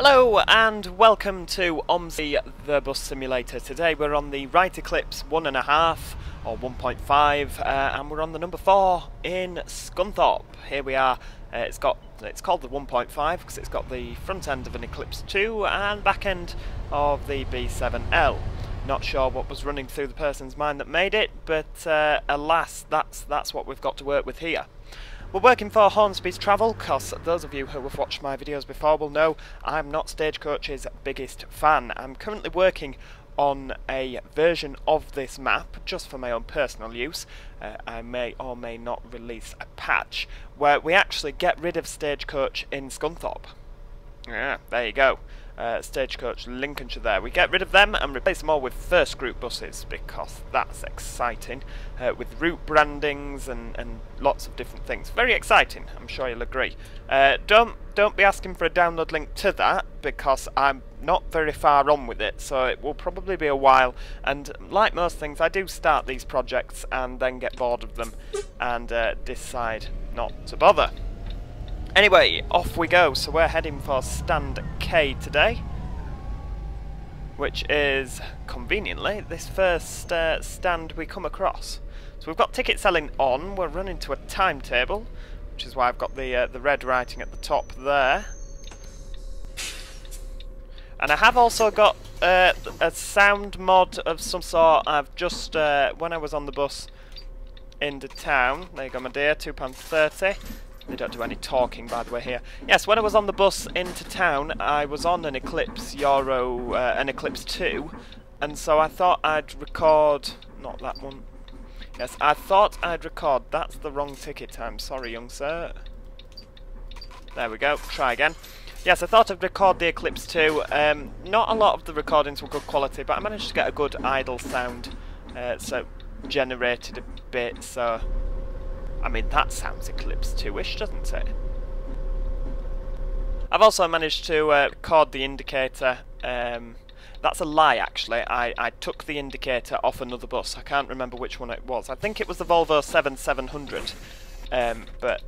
Hello and welcome to OMSI the Bus Simulator. Today we're on the Wright Eclipse 1.5 or 1.5 and we're on the number 4 in Scunthorpe. Here we are. It's called the 1.5 because it's got the front end of an Eclipse 2 and back end of the B7L. Not sure what was running through the person's mind that made it, but alas, that's what we've got to work with here. We're working for Hornsby's Travel, because those of you who have watched my videos before will know I'm not Stagecoach's biggest fan. I'm currently working on a version of this map, just for my own personal use. I may or may not release a patch, where we actually get rid of Stagecoach in Scunthorpe. Yeah, there you go. Stagecoach Lincolnshire there. We get rid of them and replace them all with first group buses because that's exciting, with route brandings and lots of different things. Very exciting, I'm sure you'll agree. Don't be asking for a download link to that because I'm not very far on with it, so it will probably be a while, and like most things I do start these projects and then get bored of them and decide not to bother. Anyway, off we go. So we're heading for stand K today, which is, conveniently, this first stand we come across. So we've got ticket selling on, we're running to a timetable, which is why I've got the red writing at the top there. And I have also got a sound mod of some sort. I've just, when I was on the bus into town, there you go my dear, £2.30. They don't do any talking, by the way, here. Yes, when I was on the bus into town, I was on an Eclipse Euro, an Eclipse 2, and so I thought I'd record... not that one. Yes, I thought I'd record... that's the wrong ticket time, sorry, young sir. There we go, try again. Yes, I thought I'd record the Eclipse 2. Not a lot of the recordings were good quality, but I managed to get a good idle sound, so generated a bit, so... I mean, that sounds Eclipse 2-ish, doesn't it? I've also managed to record the indicator. That's a lie, actually. I took the indicator off another bus. I can't remember which one it was. I think it was the Volvo 700, but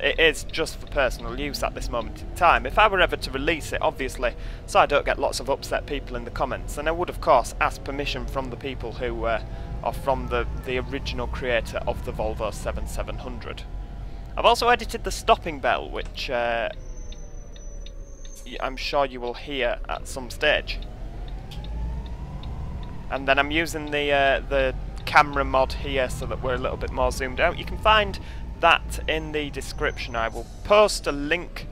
it is just for personal use at this moment in time. If I were ever to release it, obviously, so I don't get lots of upset people in the comments, then I would, of course, ask permission from the people who... or from the original creator of the Volvo 700. I've also edited the stopping bell, which I'm sure you will hear at some stage. And then I'm using the camera mod here so that we're a little bit more zoomed out. You can find that in the description. I will post a link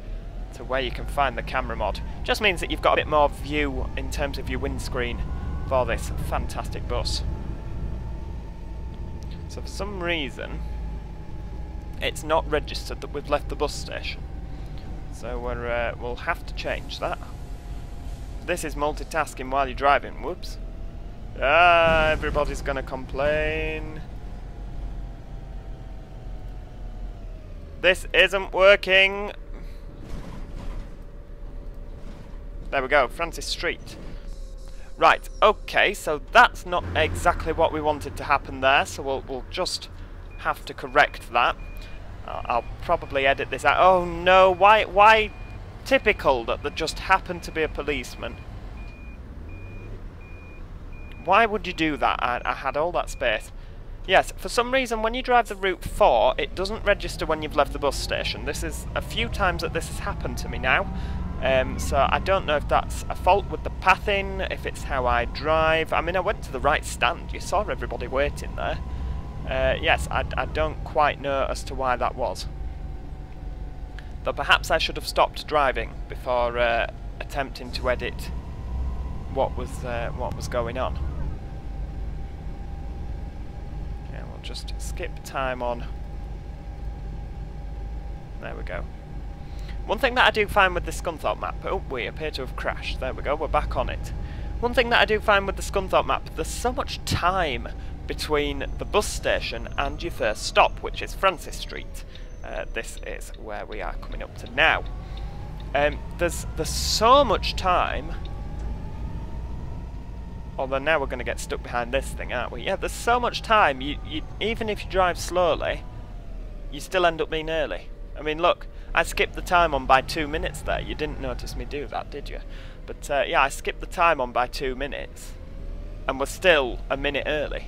to where you can find the camera mod. Just means that you've got a bit more view in terms of your windscreen for this fantastic bus. So for some reason, it's not registered that we've left the bus station. So we'll have to change that. This is multitasking while you're driving. Whoops. Ah, everybody's going to complain. This isn't working. There we go, Francis Street. Right, okay, so that's not exactly what we wanted to happen there, so we'll just have to correct that. I'll probably edit this out. Oh no, why typical that there just happened to be a policeman? Why would you do that? I had all that space. Yes, for some reason when you drive the Route 4, it doesn't register when you've left the bus station. This is a few times that this has happened to me now. So I don't know if that's a fault with the pathing, if it's how I drive. I mean, I went to the right stand. You saw everybody waiting there. Yes, I don't quite know as to why that was. But perhaps I should have stopped driving before attempting to edit what was going on. Yeah, we'll just skip time on. There we go. One thing that I do find with the Scunthorpe map... oh, we appear to have crashed. There we go, we're back on it. One thing that I do find with the Scunthorpe map, there's so much time between the bus station and your first stop, which is Francis Street. This is where we are coming up to now. There's so much time... although now we're going to get stuck behind this thing, aren't we? Yeah, there's so much time, even if you drive slowly, you still end up being early. I mean, look, I skipped the time on by 2 minutes there. You didn't notice me do that, did you? But yeah, I skipped the time on by 2 minutes, and was still a minute early.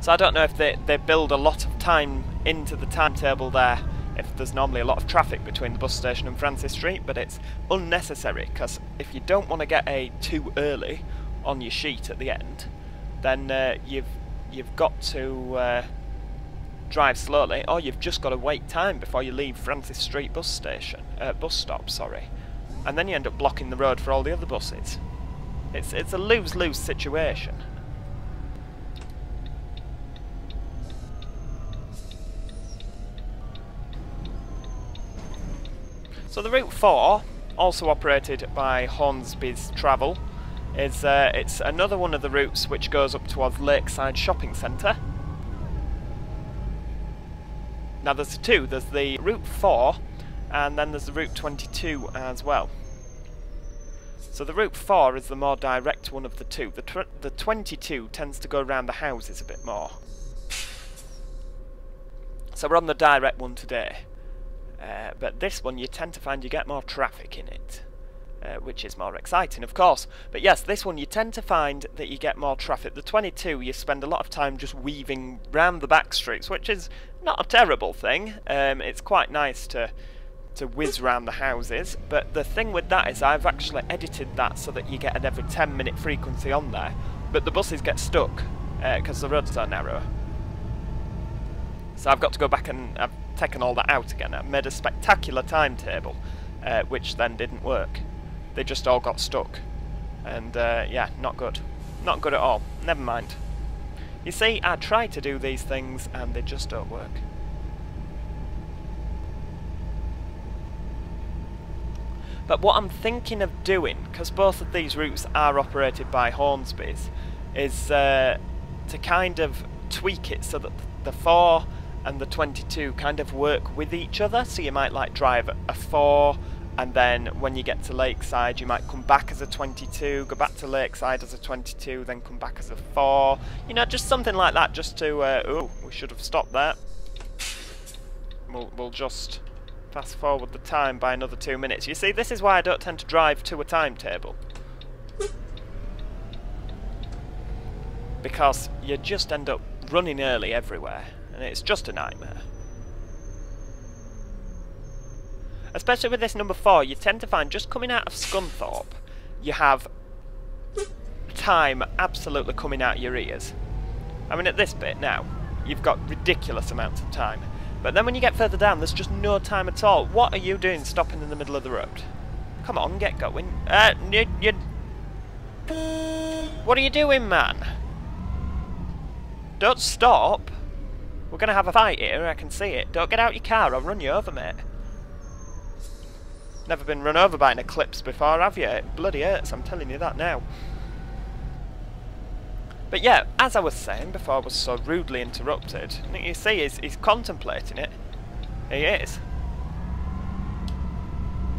So I don't know if they build a lot of time into the timetable there, if there's normally a lot of traffic between the bus station and Francis Street, but it's unnecessary, because if you don't want to get a too early on your sheet at the end, then you've got to drive slowly, or you've just got to wait time before you leave Francis Street bus stop, sorry, and then you end up blocking the road for all the other buses. It's a lose-lose situation. So the Route 4, also operated by Hornsby's Travel, is it's another one of the routes which goes up towards Lakeside Shopping Centre. Now there's two. There's the Route 4 and then there's the Route 22 as well. So the Route 4 is the more direct one of the two. The 22 tends to go around the houses a bit more. So we're on the direct one today. But this one you tend to find you get more traffic in it, which is more exciting, of course. But yes, this one you tend to find that you get more traffic. The 22 you spend a lot of time just weaving round the back streets, which is not a terrible thing. It's quite nice to whiz round the houses, but the thing with that is I've actually edited that so that you get an every 10-minute frequency on there, but the buses get stuck because the roads are narrow. So I've got to go back and I've taken all that out again. I've made a spectacular timetable, which then didn't work. They just all got stuck. And yeah, not good. Not good at all. Never mind. You see, I try to do these things and they just don't work. But what I'm thinking of doing, because both of these routes are operated by Hornsby's, is to kind of tweak it so that the 4 and the 22 kind of work with each other. So you might like drive a 4, and then when you get to Lakeside you might come back as a 22, go back to Lakeside as a 22, then come back as a 4. You know, just something like that, just to oh, we should have stopped there. We'll just fast forward the time by another 2 minutes. You see, this is why I don't tend to drive to a timetable, because you just end up running early everywhere, and it's just a nightmare. Especially with this number 4, you tend to find just coming out of Scunthorpe, you have time absolutely coming out your ears. I mean, at this bit now, you've got ridiculous amounts of time. But then when you get further down, there's just no time at all. What are you doing stopping in the middle of the road? Come on, get going. What are you doing, man? Don't stop. We're going to have a fight here, I can see it. Don't get out your car, I'll run you over, mate. Never been run over by an Eclipse before, have you? It bloody hurts, I'm telling you that now. But yeah, as I was saying before I was so rudely interrupted, you see he's contemplating it. He is.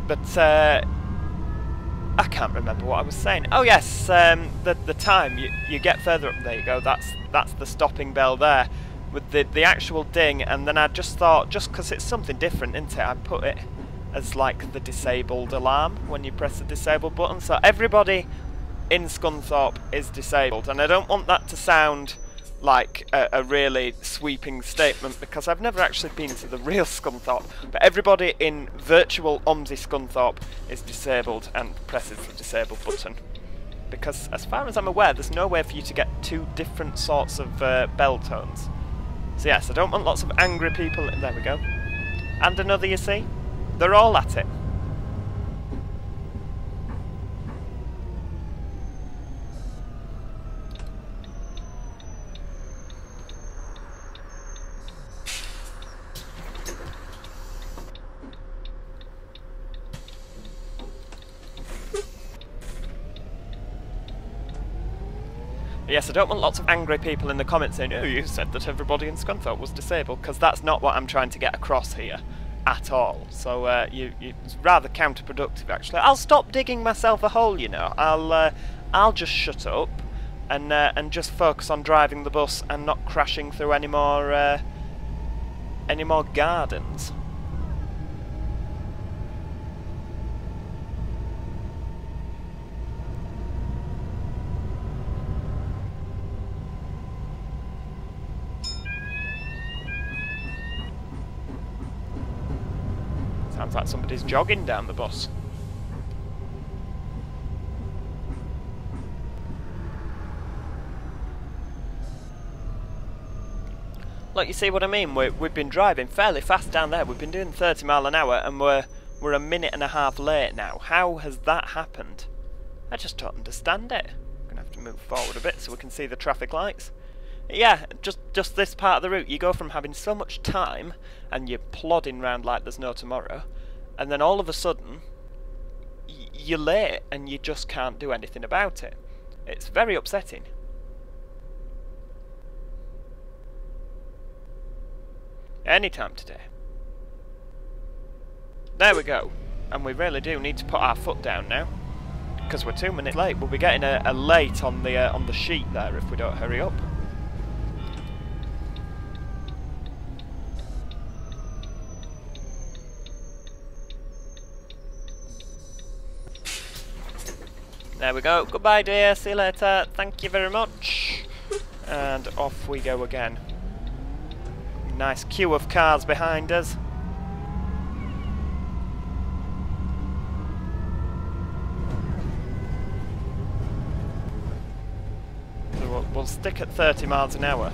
But I can't remember what I was saying. Oh yes, the time you get further up. There you go. That's the stopping bell there, with the actual ding. And then I just thought, just because it's something different, isn't it? I put it as like the disabled alarm when you press the disabled button. So everybody in Scunthorpe is disabled, and I don't want that to sound like a really sweeping statement, because I've never actually been to the real Scunthorpe, but everybody in virtual OMSI Scunthorpe is disabled and presses the disabled button, because as far as I'm aware there's no way for you to get two different sorts of bell tones. So yes, I don't want lots of angry people. There we go. And another, you see? They're all at it. Yes, I don't want lots of angry people in the comments saying, oh, you said that everybody in Scunthorpe was disabled, because that's not what I'm trying to get across here at all. So it's rather counterproductive, actually. I'll stop digging myself a hole, you know. I'll just shut up and just focus on driving the bus and not crashing through any more any more gardens. Sounds like somebody's jogging down the bus. Look, you see what I mean? We've been driving fairly fast down there. We've been doing 30 mile an hour and we're a minute and a half late now. How has that happened? I just don't understand it. I'm gonna have to move forward a bit so we can see the traffic lights. Yeah, just this part of the route, you go from having so much time and you're plodding round like there's no tomorrow, and then all of a sudden you're late and you just can't do anything about it. It's very upsetting. Anytime today. There we go. And we really do need to put our foot down now, because we're 2 minutes late. We'll be getting a late on the sheet there if we don't hurry up. There we go. Goodbye, dear. See you later. Thank you very much. And off we go again. Nice queue of cars behind us. So we'll stick at 30 miles an hour.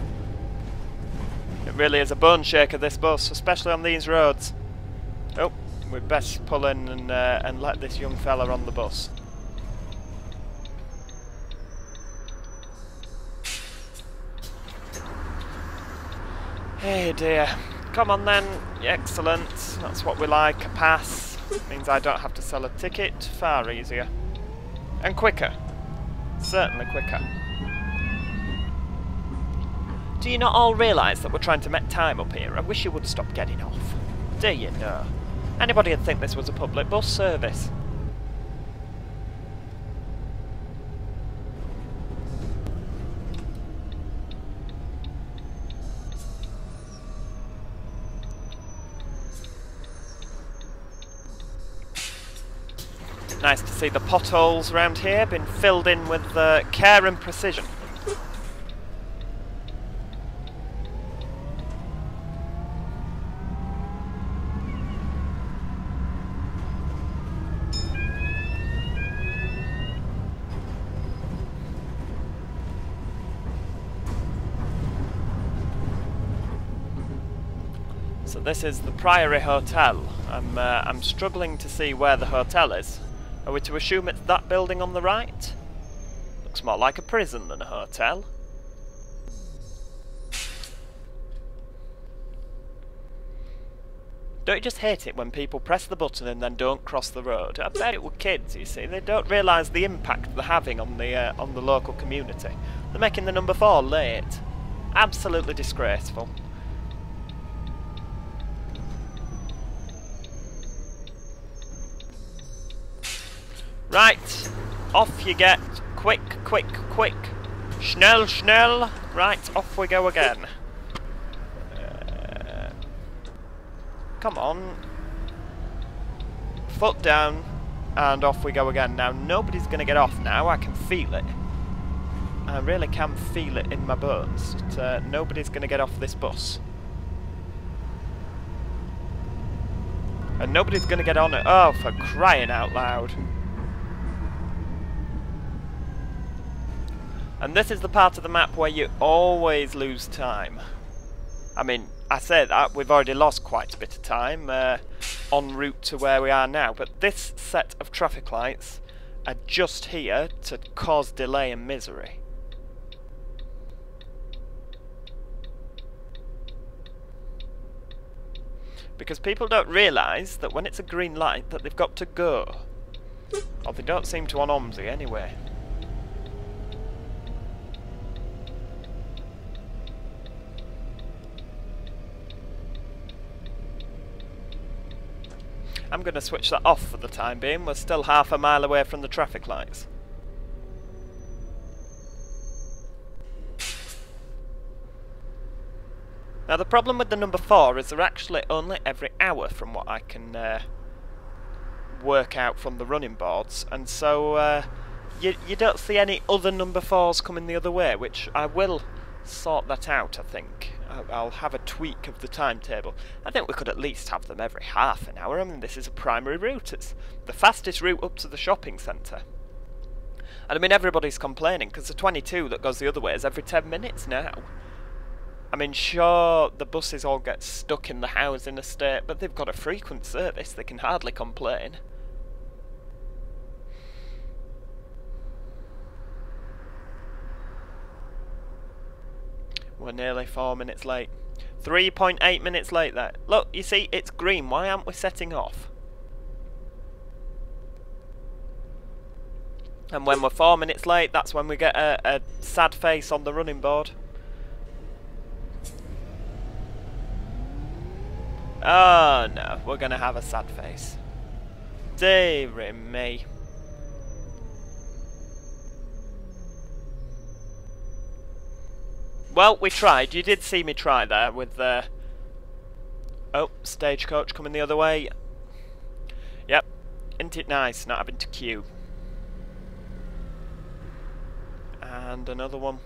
It really is a bone shaker, this bus, especially on these roads. Oh, we'd best pull in and let this young fella on the bus. Hey dear. Come on then. Excellent. That's what we like. A pass. Means I don't have to sell a ticket. Far easier. And quicker. Certainly quicker. Do you not all realise that we're trying to make time up here? I wish you would stop getting off. Do you know? Anybody would think this was a public bus service. Nice to see the potholes around here been filled in with care and precision. So this is the Priory Hotel. I'm struggling to see where the hotel is. Are we to assume it's that building on the right? Looks more like a prison than a hotel. Don't you just hate it when people press the button and then don't cross the road? I bet it were kids, you see. They don't realise the impact they're having on the local community. They're making the number 4 late. Absolutely disgraceful. Right, off you get. Quick, quick, quick. Schnell, schnell. Right, off we go again. Come on. Foot down, and off we go again. Now, nobody's going to get off now. I can feel it. I really can feel it in my bones. That, nobody's going to get off this bus. And nobody's going to get on it. Oh, for crying out loud. And this is the part of the map where you always lose time. I mean, I say that, we've already lost quite a bit of time en route to where we are now, but this set of traffic lights are just here to cause delay and misery. Because people don't realise that when it's a green light that they've got to go. Or they don't seem to on OMSI anyway. I'm going to switch that off for the time being. We're still half a mile away from the traffic lights. Now the problem with the number 4 is they're actually only every hour from what I can work out from the running boards, and so you don't see any other number 4s coming the other way, which I will sort that out, I think. I'll have a tweak of the timetable. I think we could at least have them every half an hour. I mean, this is a primary route. It's the fastest route up to the shopping centre. And I mean, everybody's complaining because the 22 that goes the other way is every 10 minutes now. I mean, sure, the buses all get stuck in the housing estate, but they've got a frequent service. They can hardly complain. We're nearly 4 minutes late. 3.8 minutes late there. Look, you see, it's green. Why aren't we setting off? And when we're 4 minutes late, that's when we get a sad face on the running board. Oh no, we're going to have a sad face. Dearie me. Well, we tried. You did see me try there with the... Oh, stagecoach coming the other way. Yep. Isn't it nice not having to queue? And another one.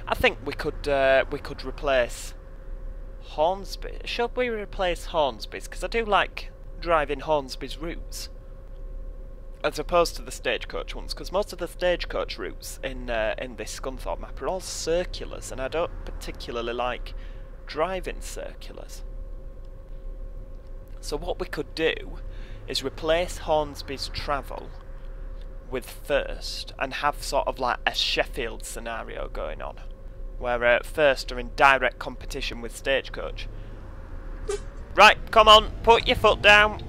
I think we could replace Hornsby. Should we replace Hornsby's? Because I do like driving Hornsby's routes as opposed to the stagecoach ones, because most of the stagecoach routes in this Scunthorpe map are all circulars, and I don't particularly like driving circulars. So what we could do is replace Hornsby's travel with First and have sort of like a Sheffield scenario going on, where First are in direct competition with stagecoach. Right, come on, put your foot down.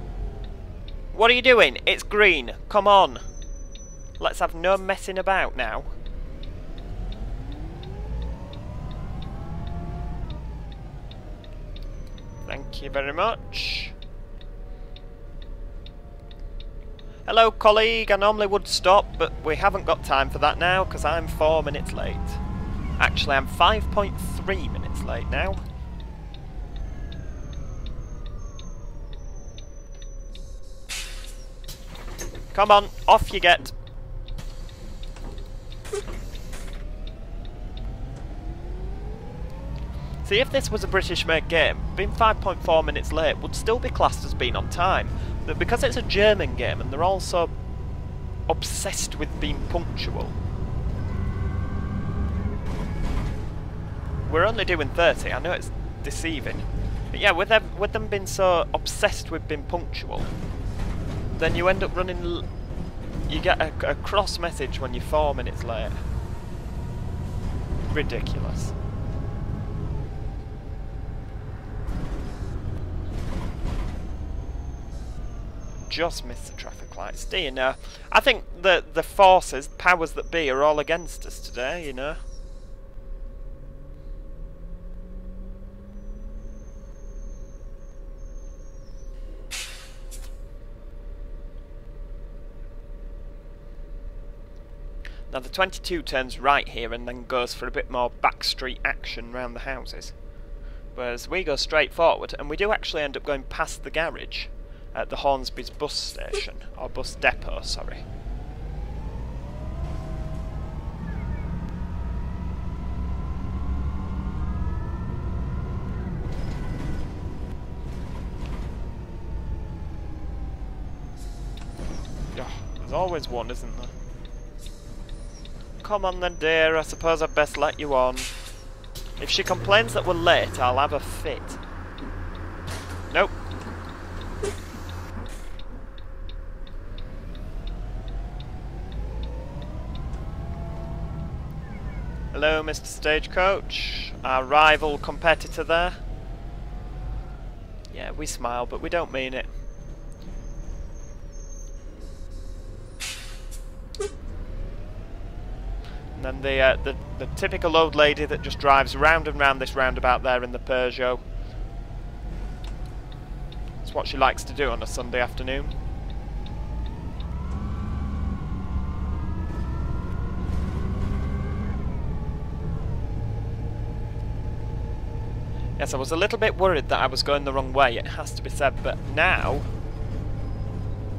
What are you doing? It's green. Come on. Let's have no messing about now. Thank you very much. Hello, colleague. I normally would stop, but we haven't got time for that now because I'm 4 minutes late. Actually, I'm 5.3 minutes late now. Come on, off you get. See, if this was a British-made game, being 5.4 minutes late would still be classed as being on time. But because it's a German game and they're also obsessed with being punctual, we're only doing 30. I know it's deceiving. But yeah, with them being so obsessed with being punctual, then you end up running... You get a cross message when you're 4 minutes late. Ridiculous. Just missed the traffic lights, do you know? I think the forces, powers that be, are all against us today, you know? Now the 22 turns right here and then goes for a bit more backstreet action round the houses. Whereas we go straight forward, and we do actually end up going past the garage at the Hornsby's Bus Station, or Bus Depot, sorry. Oh, there's always one, isn't there? Come on then, dear, I suppose I'd best let you on. If she complains that we're late, I'll have a fit. Nope. Hello, Mr. Stagecoach, our rival competitor there. Yeah, we smile, but we don't mean it. And then the typical old lady that just drives round and round this roundabout there in the Peugeot. It's what she likes to do on a Sunday afternoon. Yes, I was a little bit worried that I was going the wrong way, it has to be said, but now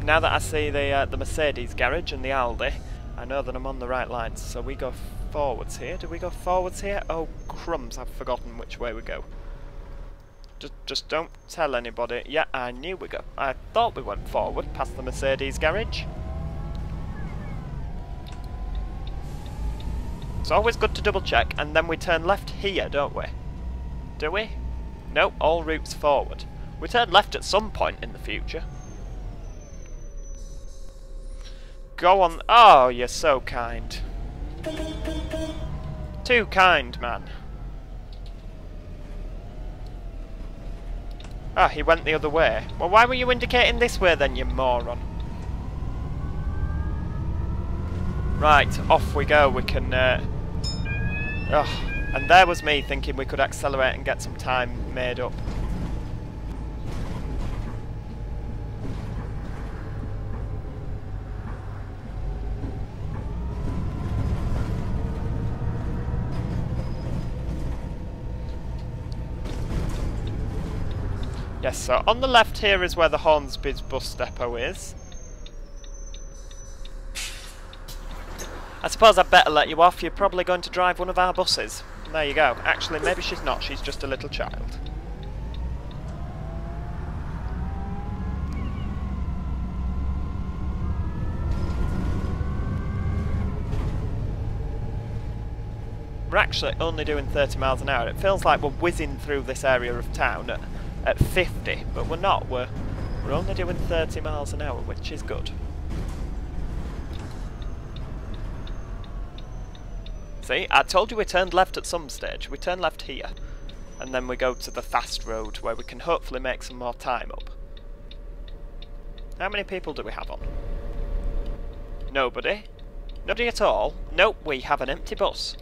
that I see the Mercedes garage and the Aldi, I know that I'm on the right lines. So we go forwards here. Do we go forwards here? Oh crumbs, I've forgotten which way we go. Just don't tell anybody. Yeah, I knew I thought we went forward past the Mercedes garage. It's always good to double check, and then we turn left here, don't we? Do we? No, all routes forward. We turn left at some point in the future. Go on. Oh, you're so kind. Too kind, man. Ah, he went the other way. Well, why were you indicating this way then, you moron? Right, off we go. We can... and there was me thinking we could accelerate and get some time made up. Yes, so on the left here is where the Hornsby's bus depot is. I suppose I'd better let you off. You're probably going to drive one of our buses. There you go. Actually, maybe she's not. She's just a little child. We're actually only doing 30 miles an hour. It feels like we're whizzing through this area of town at 50, but we're not. We're only doing 30 miles an hour, which is good. See, I told you we turned left at some stage. We turn left here, and then we go to the fast road where we can hopefully make some more time up. How many people do we have on? Nobody? Nobody at all? Nope, we have an empty bus.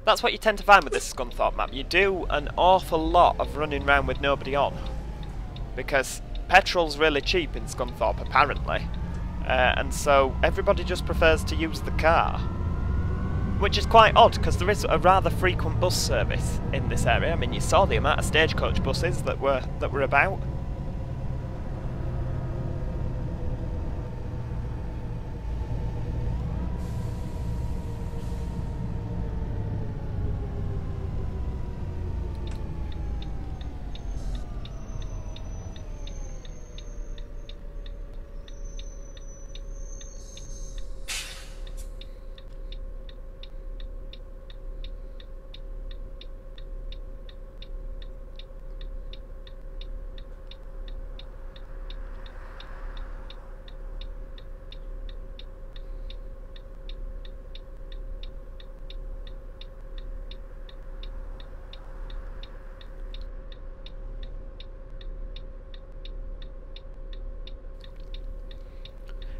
That's what you tend to find with this Scunthorpe map. You do an awful lot of running around with nobody on. Because petrol's really cheap in Scunthorpe, apparently. And so everybody just prefers to use the car. Which is quite odd, because there is a rather frequent bus service in this area. I mean, you saw the amount of stagecoach buses that were about.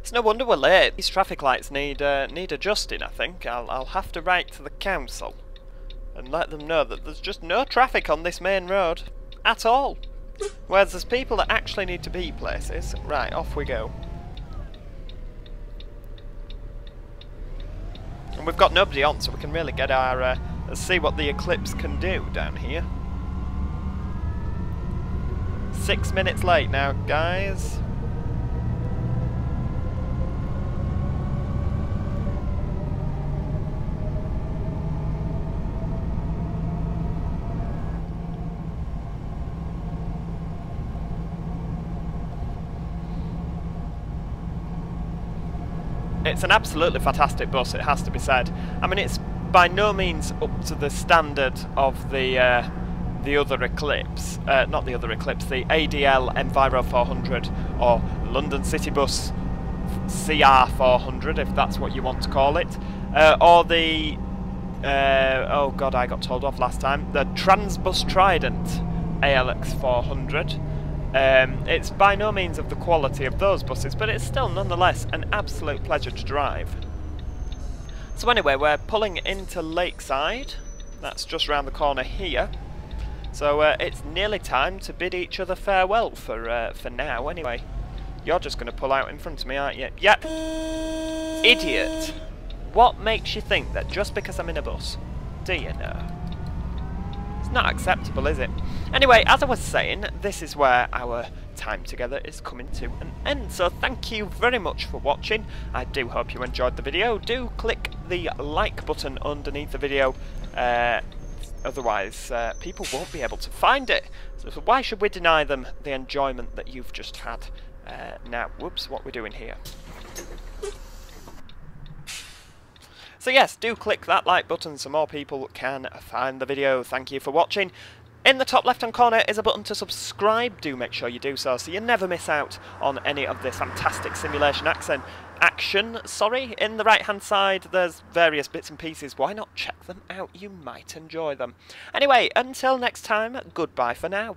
It's no wonder we're late. These traffic lights need adjusting, I think. I'll have to write to the council and let them know that there's just no traffic on this main road at all. Whereas there's people that actually need to be places. Right, off we go. And we've got nobody on, so we can really get our see what the Eclipse can do down here. 6 minutes late now, guys. It's an absolutely fantastic bus, it has to be said. I mean, it's by no means up to the standard of the other Eclipse, not the other Eclipse, the ADL Enviro 400 or London City Bus CR 400, if that's what you want to call it, or the oh god, I got told off last time, the Transbus Trident ALX 400. It's by no means of the quality of those buses, but it's still nonetheless an absolute pleasure to drive. So anyway, we're pulling into Lakeside. That's just round the corner here. So it's nearly time to bid each other farewell for now anyway. You're just going to pull out in front of me, aren't you? Yep. Idiot. What makes you think that just because I'm in a bus? Do you know? It's not acceptable, is it? Anyway, as I was saying, this is where our time together is coming to an end. So thank you very much for watching. I do hope you enjoyed the video. Do click the like button underneath the video. Otherwise, people won't be able to find it. So why should we deny them the enjoyment that you've just had? Now, whoops, what we're doing here. So yes, do click that like button so more people can find the video. Thank you for watching. In the top left hand corner is a button to subscribe. Do make sure you do so you never miss out on any of this fantastic simulation action. In the right hand side there's various bits and pieces. Why not check them out? You might enjoy them. Anyway, until next time, goodbye for now.